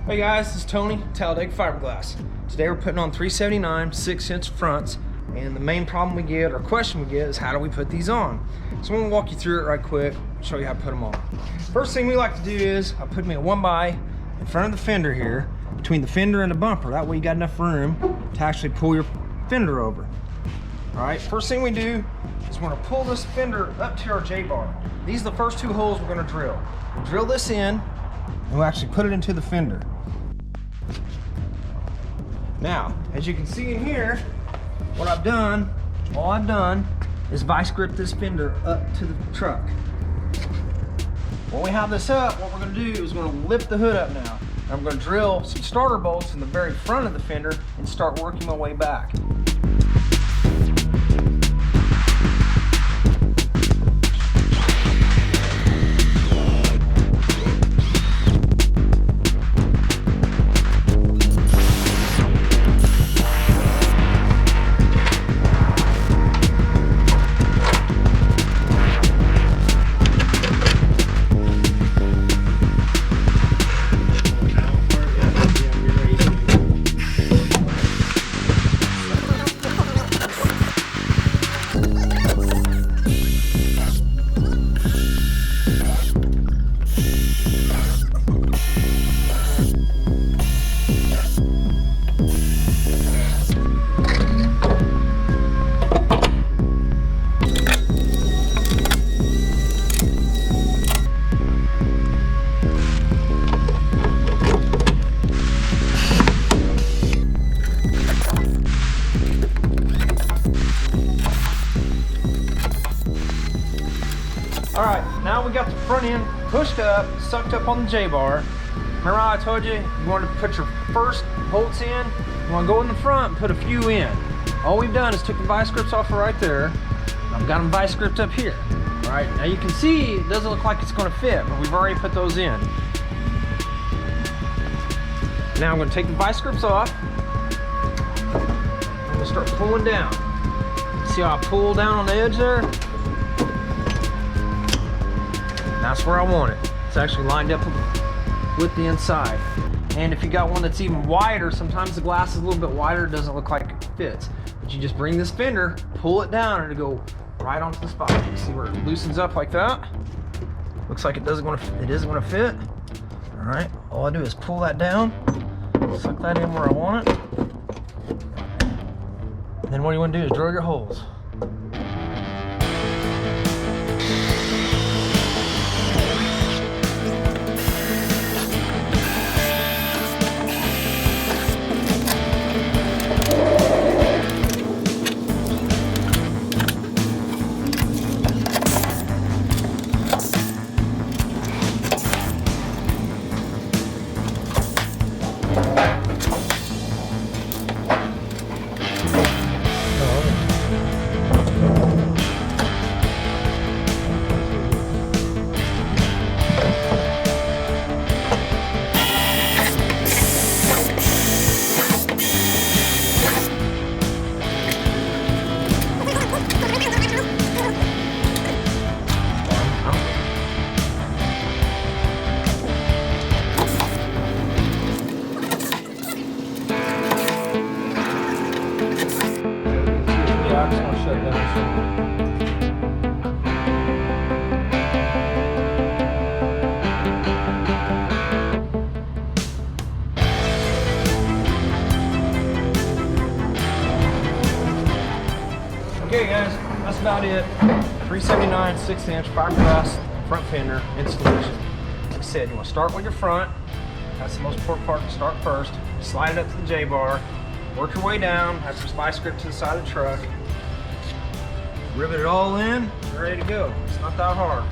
Hey guys, this is Tony, Talladega Fiberglass. Today we're putting on 379 6-inch fronts, and the main problem we get, or question we get, is how do we put these on? So I'm gonna walk you through it right quick, show you how to put them on. First thing we like to do is I put me a 1x in front of the fender here, between the fender and the bumper. That way you got enough room to actually pull your fender over. All right, first thing we do is we're gonna pull this fender up to our J-bar. These are the first two holes we're gonna drill. We'll drill this in, and we'll actually put it into the fender. Now, as you can see in here, what I've done, all I've done is vice grip this fender up to the truck. When we have this up, what we're gonna do is we're gonna lift the hood up now. And I'm gonna drill some starter bolts in the very front of the fender and start working my way back. All right, now we got the front end pushed up, sucked up on the J-bar. Remember how I told you, you want to put your first bolts in, you want to go in the front and put a few in. All we've done is took the vice grips off right there. I've got them vice gripped up here. All right, now you can see it doesn't look like it's going to fit, but we've already put those in. Now I'm going to take the vice grips off. I'm going to start pulling down. See how I pull down on the edge there? That's where I want it. It's actually lined up with the inside. And if you got one that's even wider, sometimes the glass is a little bit wider, it doesn't look like it fits. But you just bring this fender, pull it down, and it'll go right onto the spot. You see where it loosens up like that? Looks like it isn't gonna fit. All right, all I do is pull that down, suck that in where I want it. And then what you wanna do is drill your holes. Okay guys, that's about it. 379 6-inch fiberglass front fender installation. Like I said, you want to start with your front. That's the most important part to start first. Slide it up to the J-bar. Work your way down. That's your vice grip to the side of the truck. Rivet it all in. You're ready to go. It's not that hard.